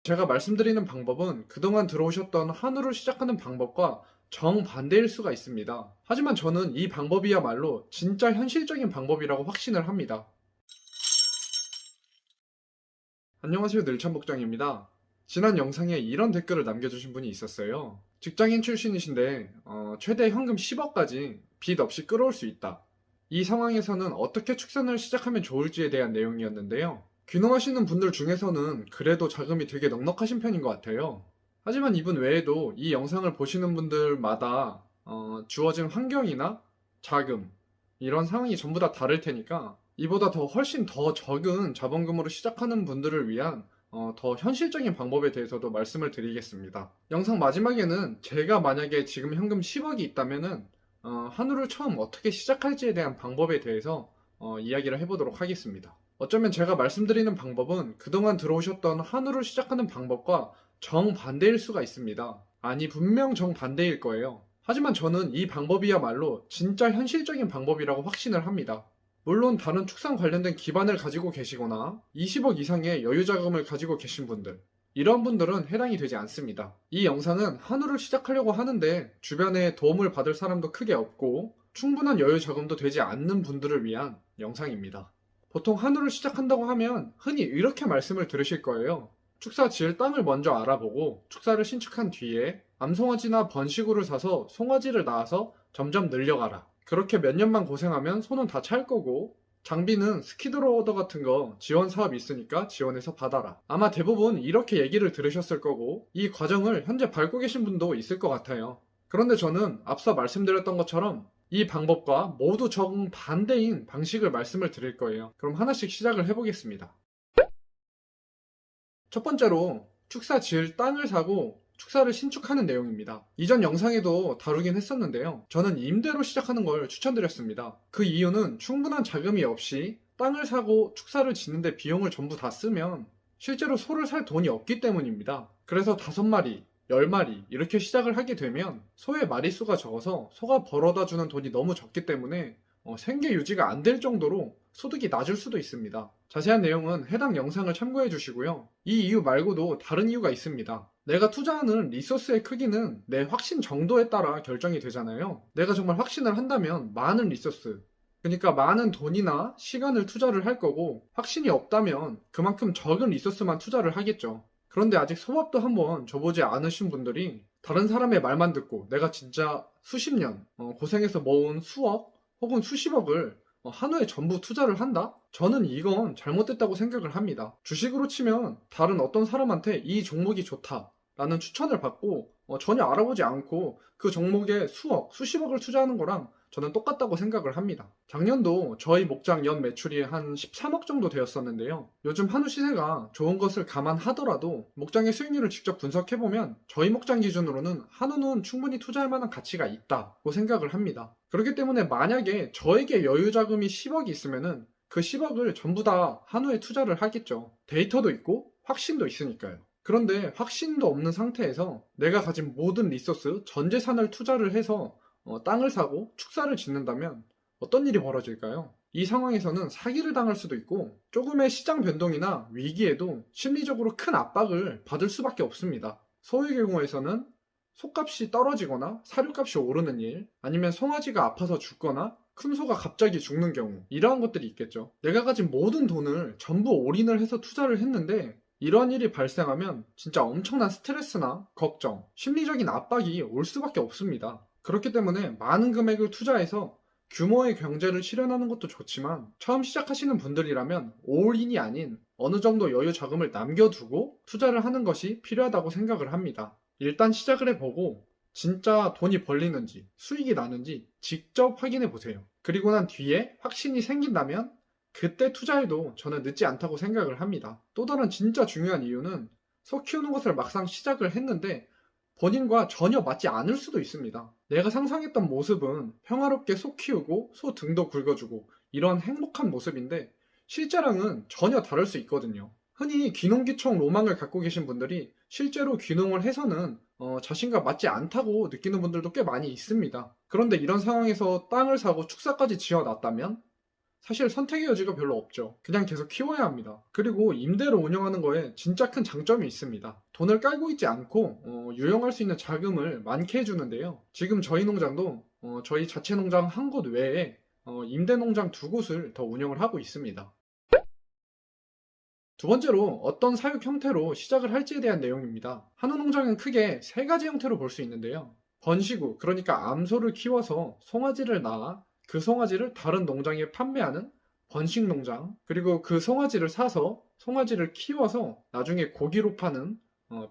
제가 말씀드리는 방법은 그동안 들어오셨던 한우를 시작하는 방법과 정반대일 수가 있습니다. 하지만 저는 이 방법이야말로 진짜 현실적인 방법이라고 확신을 합니다. 안녕하세요, 늘참복장입니다. 지난 영상에 이런 댓글을 남겨주신 분이 있었어요. 직장인 출신이신데 최대 현금 10억까지 빚 없이 끌어올 수 있다. 이 상황에서는 어떻게 축산을 시작하면 좋을지에 대한 내용이었는데요. 귀농하시는 분들 중에서는 그래도 자금이 되게 넉넉하신 편인 것 같아요. 하지만 이분 외에도 이 영상을 보시는 분들마다 주어진 환경이나 자금, 이런 상황이 전부 다 다를 테니까 이보다 훨씬 더 적은 자본금으로 시작하는 분들을 위한 더 현실적인 방법에 대해서도 말씀을 드리겠습니다. 영상 마지막에는 제가 만약에 지금 현금 10억이 있다면은 한우를 처음 어떻게 시작할지에 대한 방법에 대해서 이야기를 해보도록 하겠습니다. 어쩌면 제가 말씀드리는 방법은 그동안 들어오셨던 한우를 시작하는 방법과 정반대일 수가 있습니다. 아니, 분명 정반대일 거예요. 하지만 저는 이 방법이야말로 진짜 현실적인 방법이라고 확신을 합니다. 물론 다른 축산 관련된 기반을 가지고 계시거나 20억 이상의 여유 자금을 가지고 계신 분들, 이런 분들은 해당이 되지 않습니다. 이 영상은 한우를 시작하려고 하는데 주변에 도움을 받을 사람도 크게 없고 충분한 여유 자금도 되지 않는 분들을 위한 영상입니다. 보통 한우를 시작한다고 하면 흔히 이렇게 말씀을 들으실 거예요. 축사 지을 땅을 먼저 알아보고 축사를 신축한 뒤에 암송아지나 번식우를 사서 송아지를 낳아서 점점 늘려가라. 그렇게 몇 년만 고생하면 손은 다 찰 거고 장비는 스키드로어더 같은 거 지원 사업이 있으니까 지원해서 받아라. 아마 대부분 이렇게 얘기를 들으셨을 거고 이 과정을 현재 밟고 계신 분도 있을 것 같아요. 그런데 저는 앞서 말씀드렸던 것처럼 이 방법과 모두 정반대인 방식을 말씀을 드릴 거예요. 그럼 하나씩 시작을 해보겠습니다. 첫 번째로 축사 지을 땅을 사고 축사를 신축하는 내용입니다. 이전 영상에도 다루긴 했었는데요. 저는 임대로 시작하는 걸 추천드렸습니다. 그 이유는 충분한 자금이 없이 땅을 사고 축사를 짓는데 비용을 전부 다 쓰면 실제로 소를 살 돈이 없기 때문입니다. 그래서 5마리, 10마리 이렇게 시작을 하게 되면 소의 마리수가 적어서 소가 벌어다 주는 돈이 너무 적기 때문에 생계 유지가 안 될 정도로 소득이 낮을 수도 있습니다. 자세한 내용은 해당 영상을 참고해 주시고요. 이 이유 말고도 다른 이유가 있습니다. 내가 투자하는 리소스의 크기는 내 확신 정도에 따라 결정이 되잖아요. 내가 정말 확신을 한다면 많은 리소스, 그러니까 많은 돈이나 시간을 투자를 할 거고, 확신이 없다면 그만큼 적은 리소스만 투자를 하겠죠. 그런데 아직 소밥도 한번 줘보지 않으신 분들이 다른 사람의 말만 듣고 내가 진짜 수십 년 고생해서 모은 수억 혹은 수십억을 한우에 전부 투자를 한다? 저는 이건 잘못됐다고 생각을 합니다. 주식으로 치면 다른 어떤 사람한테 이 종목이 좋다라는 추천을 받고 전혀 알아보지 않고 그 종목에 수억, 수십억을 투자하는 거랑 저는 똑같다고 생각을 합니다. 작년도 저희 목장 연 매출이 한 13억 정도 되었었는데요. 요즘 한우 시세가 좋은 것을 감안하더라도 목장의 수익률을 직접 분석해보면 저희 목장 기준으로는 한우는 충분히 투자할 만한 가치가 있다고 생각을 합니다. 그렇기 때문에 만약에 저에게 여유 자금이 10억이 있으면은 그 10억을 전부 다 한우에 투자를 하겠죠. 데이터도 있고 확신도 있으니까요. 그런데 확신도 없는 상태에서 내가 가진 모든 리소스, 전 재산을 투자를 해서 땅을 사고 축사를 짓는다면 어떤 일이 벌어질까요? 이 상황에서는 사기를 당할 수도 있고 조금의 시장 변동이나 위기에도 심리적으로 큰 압박을 받을 수밖에 없습니다. 소의 경우에서는 소값이 떨어지거나 사료값이 오르는 일, 아니면 송아지가 아파서 죽거나 큰 소가 갑자기 죽는 경우, 이러한 것들이 있겠죠. 내가 가진 모든 돈을 전부 올인을 해서 투자를 했는데 이런 일이 발생하면 진짜 엄청난 스트레스나 걱정, 심리적인 압박이 올 수밖에 없습니다. 그렇기 때문에 많은 금액을 투자해서 규모의 경제를 실현하는 것도 좋지만 처음 시작하시는 분들이라면 올인이 아닌 어느 정도 여유 자금을 남겨두고 투자를 하는 것이 필요하다고 생각을 합니다. 일단 시작을 해보고 진짜 돈이 벌리는지 수익이 나는지 직접 확인해 보세요. 그리고 난 뒤에 확신이 생긴다면 그때 투자해도 저는 늦지 않다고 생각을 합니다. 또 다른 진짜 중요한 이유는 소 키우는 것을 막상 시작을 했는데 본인과 전혀 맞지 않을 수도 있습니다. 내가 상상했던 모습은 평화롭게 소 키우고 소 등도 굵어주고 이런 행복한 모습인데 실제랑은 전혀 다를 수 있거든요. 흔히 귀농귀촌 로망을 갖고 계신 분들이 실제로 귀농을 해서는 자신과 맞지 않다고 느끼는 분들도 꽤 많이 있습니다. 그런데 이런 상황에서 땅을 사고 축사까지 지어놨다면 사실 선택의 여지가 별로 없죠. 그냥 계속 키워야 합니다. 그리고 임대로 운영하는 거에 진짜 큰 장점이 있습니다. 돈을 깔고 있지 않고 유용할 수 있는 자금을 많게 해주는데요. 지금 저희 농장도 저희 자체 농장 한 곳 외에 임대 농장 두 곳을 더 운영을 하고 있습니다. 두 번째로 어떤 사육 형태로 시작을 할지에 대한 내용입니다. 한우 농장은 크게 세 가지 형태로 볼 수 있는데요. 번식우, 그러니까 암소를 키워서 송아지를 낳아 그 송아지를 다른 농장에 판매하는 번식 농장, 그리고 그 송아지를 사서 송아지를 키워서 나중에 고기로 파는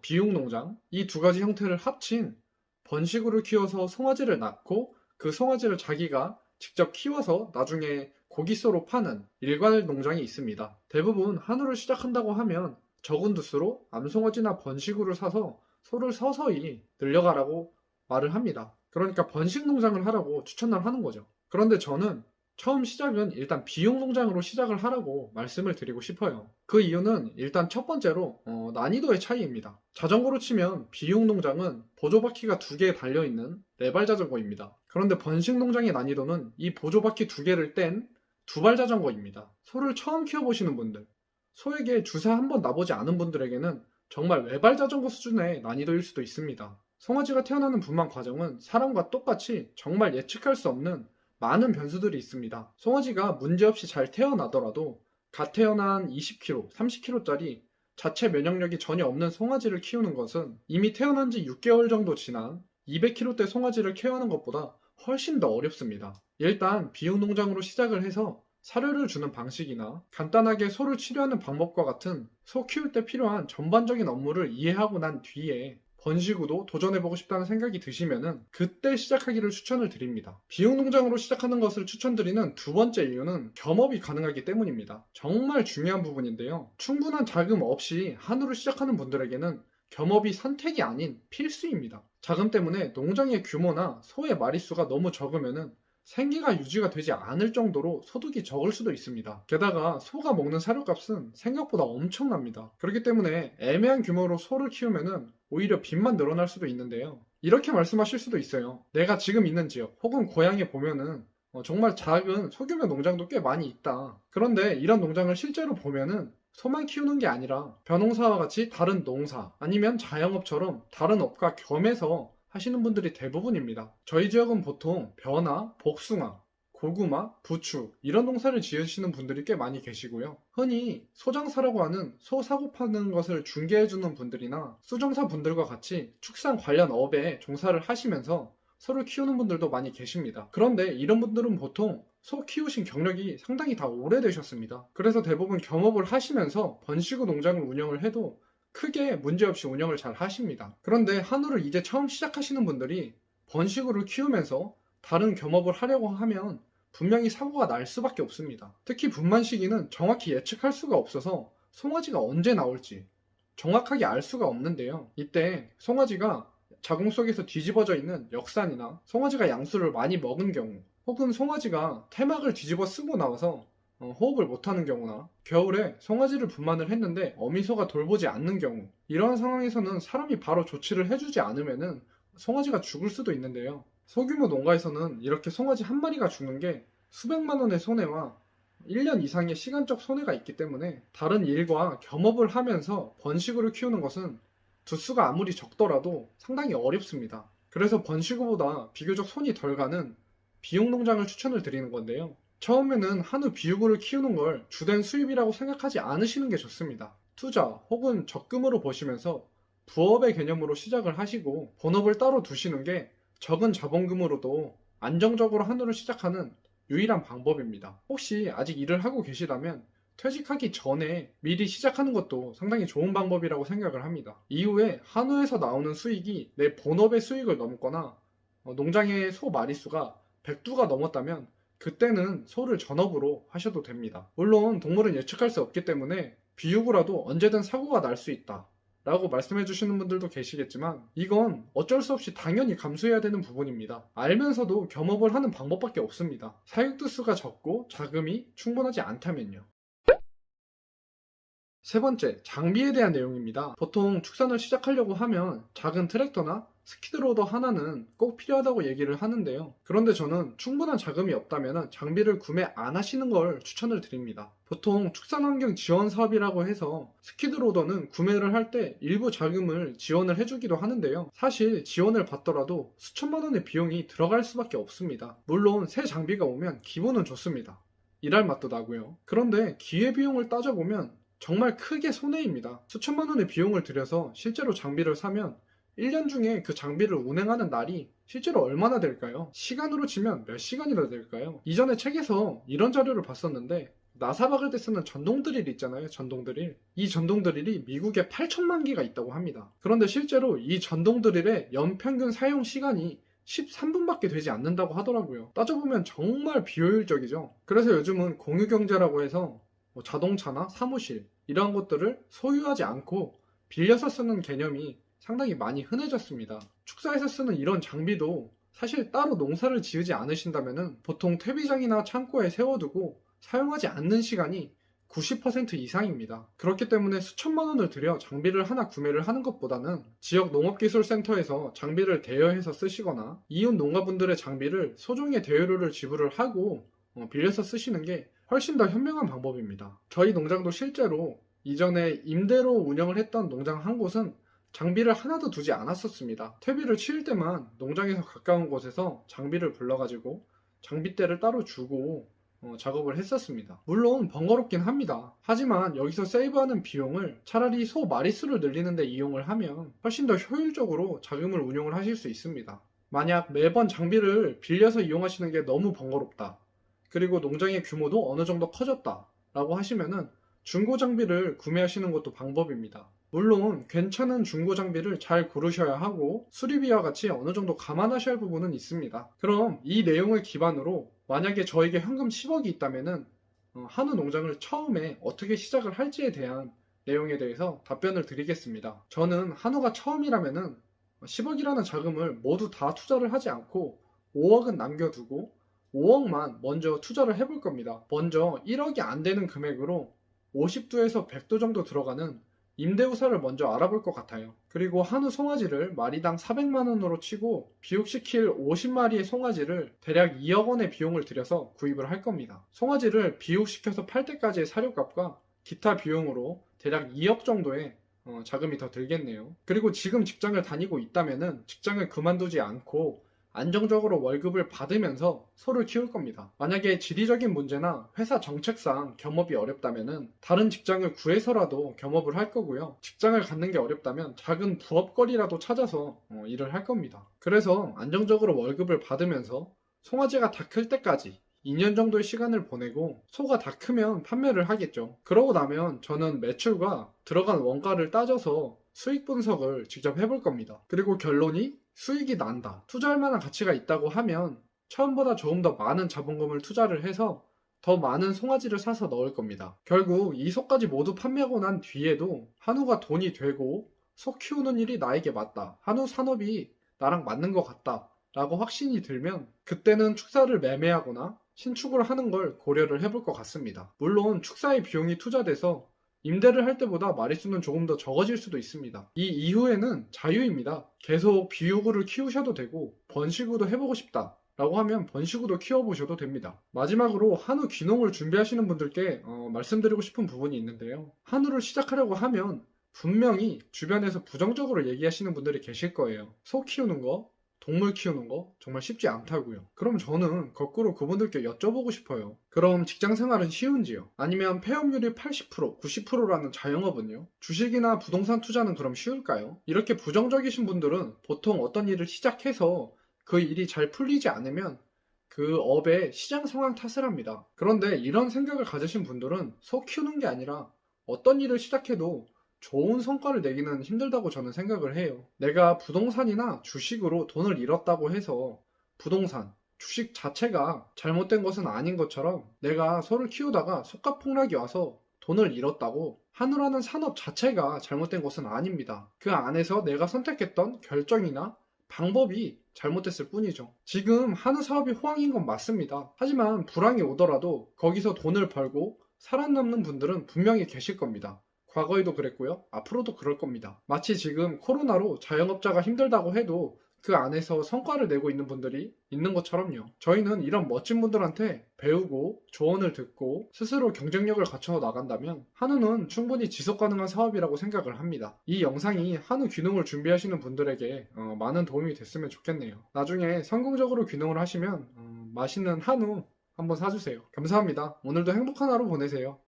비육 농장, 이 두 가지 형태를 합친 번식우를 키워서 송아지를 낳고 그 송아지를 자기가 직접 키워서 나중에 고기소로 파는 일괄 농장이 있습니다. 대부분 한우를 시작한다고 하면 적은 두수로 암송아지나 번식우를 사서 소를 서서히 늘려가라고 말을 합니다. 그러니까 번식 농장을 하라고 추천을 하는 거죠. 그런데 저는 처음 시작은 일단 비육 농장으로 시작을 하라고 말씀을 드리고 싶어요. 그 이유는 일단 첫 번째로 난이도의 차이입니다. 자전거로 치면 비육 농장은 보조바퀴가 2개 달려있는 레발 자전거입니다. 그런데 번식 농장의 난이도는 이 보조바퀴 2개를 뗀 두발 자전거입니다. 소를 처음 키워보시는 분들, 소에게 주사 한번 놔보지 않은 분들에게는 정말 외발 자전거 수준의 난이도일 수도 있습니다. 송아지가 태어나는 분만 과정은 사람과 똑같이 정말 예측할 수 없는 많은 변수들이 있습니다. 송아지가 문제없이 잘 태어나더라도 갓 태어난 20kg, 30kg짜리 자체 면역력이 전혀 없는 송아지를 키우는 것은 이미 태어난 지 6개월 정도 지난 200kg대 송아지를 케어하는 것보다 훨씬 더 어렵습니다. 일단 비육 농장으로 시작을 해서 사료를 주는 방식이나 간단하게 소를 치료하는 방법과 같은 소 키울 때 필요한 전반적인 업무를 이해하고 난 뒤에 번식우도 도전해보고 싶다는 생각이 드시면은 그때 시작하기를 추천을 드립니다. 비육 농장으로 시작하는 것을 추천드리는 두 번째 이유는 겸업이 가능하기 때문입니다. 정말 중요한 부분인데요. 충분한 자금 없이 한우를 시작하는 분들에게는 겸업이 선택이 아닌 필수입니다. 자금 때문에 농장의 규모나 소의 마리수가 너무 적으면은 생계가 유지가 되지 않을 정도로 소득이 적을 수도 있습니다. 게다가 소가 먹는 사료값은 생각보다 엄청납니다. 그렇기 때문에 애매한 규모로 소를 키우면은 오히려 빚만 늘어날 수도 있는데요. 이렇게 말씀하실 수도 있어요. 내가 지금 있는 지역 혹은 고향에 보면은 정말 작은 소규모 농장도 꽤 많이 있다. 그런데 이런 농장을 실제로 보면은 소만 키우는 게 아니라 벼농사와 같이 다른 농사 아니면 자영업처럼 다른 업과 겸해서 하시는 분들이 대부분입니다. 저희 지역은 보통 벼나 복숭아, 고구마, 부추 이런 농사를 지으시는 분들이 꽤 많이 계시고요. 흔히 소장사라고 하는 소 사고 파는 것을 중개해주는 분들이나 수정사 분들과 같이 축산 관련 업에 종사를 하시면서 소를 키우는 분들도 많이 계십니다. 그런데 이런 분들은 보통 소 키우신 경력이 상당히 다 오래되셨습니다. 그래서 대부분 겸업을 하시면서 번식우 농장을 운영을 해도 크게 문제없이 운영을 잘 하십니다. 그런데 한우를 이제 처음 시작하시는 분들이 번식우를 키우면서 다른 겸업을 하려고 하면 분명히 사고가 날 수밖에 없습니다. 특히 분만 시기는 정확히 예측할 수가 없어서 송아지가 언제 나올지 정확하게 알 수가 없는데요. 이때 송아지가 자궁 속에서 뒤집어져 있는 역산이나 송아지가 양수를 많이 먹은 경우 혹은 송아지가 태막을 뒤집어 쓰고 나와서 호흡을 못하는 경우나 겨울에 송아지를 분만을 했는데 어미소가 돌보지 않는 경우 이러한 상황에서는 사람이 바로 조치를 해주지 않으면은 송아지가 죽을 수도 있는데요. 소규모 농가에서는 이렇게 송아지 한 마리가 죽는 게 수백만 원의 손해와 1년 이상의 시간적 손해가 있기 때문에 다른 일과 겸업을 하면서 번식우를 키우는 것은 두수가 아무리 적더라도 상당히 어렵습니다. 그래서 번식우보다 비교적 손이 덜 가는 비육 농장을 추천을 드리는 건데요. 처음에는 한우 비육우를 키우는 걸 주된 수입이라고 생각하지 않으시는 게 좋습니다. 투자 혹은 적금으로 보시면서 부업의 개념으로 시작을 하시고 본업을 따로 두시는 게 적은 자본금으로도 안정적으로 한우를 시작하는 유일한 방법입니다. 혹시 아직 일을 하고 계시다면 퇴직하기 전에 미리 시작하는 것도 상당히 좋은 방법이라고 생각을 합니다. 이후에 한우에서 나오는 수익이 내 본업의 수익을 넘거나 농장의 소 마리수가 100두가 넘었다면 그때는 소를 전업으로 하셔도 됩니다. 물론 동물은 예측할 수 없기 때문에 비육우라도 언제든 사고가 날 수 있다 라고 말씀해 주시는 분들도 계시겠지만 이건 어쩔 수 없이 당연히 감수해야 되는 부분입니다. 알면서도 겸업을 하는 방법밖에 없습니다. 사육두수가 적고 자금이 충분하지 않다면요. 세 번째, 장비에 대한 내용입니다. 보통 축산을 시작하려고 하면 작은 트랙터나 스키드로더 하나는 꼭 필요하다고 얘기를 하는데요. 그런데 저는 충분한 자금이 없다면 장비를 구매 안 하시는 걸 추천을 드립니다. 보통 축산환경 지원 사업이라고 해서 스키드로더는 구매를 할 때 일부 자금을 지원을 해주기도 하는데요. 사실 지원을 받더라도 수천만 원의 비용이 들어갈 수밖에 없습니다. 물론 새 장비가 오면 기분은 좋습니다. 일할 맛도 나고요. 그런데 기회비용을 따져보면 정말 크게 손해입니다. 수천만 원의 비용을 들여서 실제로 장비를 사면 1년 중에 그 장비를 운행하는 날이 실제로 얼마나 될까요? 시간으로 치면 몇 시간이나 될까요? 이전에 책에서 이런 자료를 봤었는데 나사 박을 때 쓰는 전동 드릴 있잖아요. 전동 드릴. 이 전동 드릴이 미국에 8천만 개가 있다고 합니다. 그런데 실제로 이 전동 드릴의 연평균 사용 시간이 13분밖에 되지 않는다고 하더라고요. 따져보면 정말 비효율적이죠. 그래서 요즘은 공유경제라고 해서 자동차나 사무실 이러한 것들을 소유하지 않고 빌려서 쓰는 개념이 상당히 많이 흔해졌습니다. 축사에서 쓰는 이런 장비도 사실 따로 농사를 지으지 않으신다면 보통 퇴비장이나 창고에 세워두고 사용하지 않는 시간이 90% 이상입니다. 그렇기 때문에 수천만 원을 들여 장비를 하나 구매를 하는 것보다는 지역 농업기술센터에서 장비를 대여해서 쓰시거나 이웃 농가분들의 장비를 소정의 대여료를 지불을 하고 빌려서 쓰시는 게 훨씬 더 현명한 방법입니다. 저희 농장도 실제로 이전에 임대로 운영을 했던 농장 한 곳은 장비를 하나도 두지 않았었습니다. 퇴비를 치울 때만 농장에서 가까운 곳에서 장비를 불러가지고 장비대를 따로 주고 작업을 했었습니다. 물론 번거롭긴 합니다. 하지만 여기서 세이브하는 비용을 차라리 소 마리수를 늘리는 데 이용을 하면 훨씬 더 효율적으로 자금을 운용을 하실 수 있습니다. 만약 매번 장비를 빌려서 이용하시는 게 너무 번거롭다. 그리고 농장의 규모도 어느 정도 커졌다 라고 하시면은 중고 장비를 구매하시는 것도 방법입니다. 물론 괜찮은 중고 장비를 잘 고르셔야 하고 수리비와 같이 어느 정도 감안하셔야 할 부분은 있습니다. 그럼 이 내용을 기반으로 만약에 저에게 현금 10억이 있다면은 한우 농장을 처음에 어떻게 시작을 할지에 대한 내용에 대해서 답변을 드리겠습니다. 저는 한우가 처음이라면은 10억이라는 자금을 모두 다 투자를 하지 않고 5억은 남겨두고 5억만 먼저 투자를 해볼 겁니다. 먼저 1억이 안 되는 금액으로 50두에서 100두 정도 들어가는 임대우사를 먼저 알아볼 것 같아요. 그리고 한우 송아지를 마리당 400만원으로 치고 비육시킬 50마리의 송아지를 대략 2억 원의 비용을 들여서 구입을 할 겁니다. 송아지를 비육시켜서 팔 때까지의 사료값과 기타 비용으로 대략 2억 정도의 자금이 더 들겠네요. 그리고 지금 직장을 다니고 있다면은 직장을 그만두지 않고 안정적으로 월급을 받으면서 소를 키울 겁니다. 만약에 지리적인 문제나 회사 정책상 겸업이 어렵다면 다른 직장을 구해서라도 겸업을 할 거고요. 직장을 갖는 게 어렵다면 작은 부업거리라도 찾아서 일을 할 겁니다. 그래서 안정적으로 월급을 받으면서 송아지가 다 클 때까지 2년 정도의 시간을 보내고 소가 다 크면 판매를 하겠죠. 그러고 나면 저는 매출과 들어간 원가를 따져서 수익 분석을 직접 해볼 겁니다. 그리고 결론이 수익이 난다, 투자할 만한 가치가 있다고 하면 처음보다 조금 더 많은 자본금을 투자를 해서 더 많은 송아지를 사서 넣을 겁니다. 결국 이 소까지 모두 판매하고 난 뒤에도 한우가 돈이 되고 소 키우는 일이 나에게 맞다, 한우 산업이 나랑 맞는 것 같다 라고 확신이 들면 그때는 축사를 매매하거나 신축을 하는 걸 고려를 해볼 것 같습니다. 물론 축사의 비용이 투자돼서 임대를 할 때보다 마리수는 조금 더 적어질 수도 있습니다. 이 이후에는 자유입니다. 계속 비육으를 키우셔도 되고 번식우도 해보고 싶다 라고 하면 번식우도 키워보셔도 됩니다. 마지막으로 한우 귀농을 준비하시는 분들께 말씀드리고 싶은 부분이 있는데요. 한우를 시작하려고 하면 분명히 주변에서 부정적으로 얘기하시는 분들이 계실 거예요. 소 키우는 거, 동물 키우는 거 정말 쉽지 않다고요. 그럼 저는 거꾸로 그분들께 여쭤보고 싶어요. 그럼 직장 생활은 쉬운지요? 아니면 폐업률이 80%, 90%라는 자영업은요? 주식이나 부동산 투자는 그럼 쉬울까요? 이렇게 부정적이신 분들은 보통 어떤 일을 시작해서 그 일이 잘 풀리지 않으면 그 업의 시장 상황 탓을 합니다. 그런데 이런 생각을 가지신 분들은 소 키우는 게 아니라 어떤 일을 시작해도 좋은 성과를 내기는 힘들다고 저는 생각을 해요. 내가 부동산이나 주식으로 돈을 잃었다고 해서 부동산, 주식 자체가 잘못된 것은 아닌 것처럼 내가 소를 키우다가 소가 폭락이 와서 돈을 잃었다고 한우라는 산업 자체가 잘못된 것은 아닙니다. 그 안에서 내가 선택했던 결정이나 방법이 잘못됐을 뿐이죠. 지금 한우 사업이 호황인 건 맞습니다. 하지만 불황이 오더라도 거기서 돈을 벌고 살아남는 분들은 분명히 계실 겁니다. 과거에도 그랬고요. 앞으로도 그럴 겁니다. 마치 지금 코로나로 자영업자가 힘들다고 해도 그 안에서 성과를 내고 있는 분들이 있는 것처럼요. 저희는 이런 멋진 분들한테 배우고 조언을 듣고 스스로 경쟁력을 갖춰 나간다면 한우는 충분히 지속 가능한 사업이라고 생각을 합니다. 이 영상이 한우 귀농을 준비하시는 분들에게 많은 도움이 됐으면 좋겠네요. 나중에 성공적으로 귀농을 하시면 맛있는 한우 한번 사주세요. 감사합니다. 오늘도 행복한 하루 보내세요.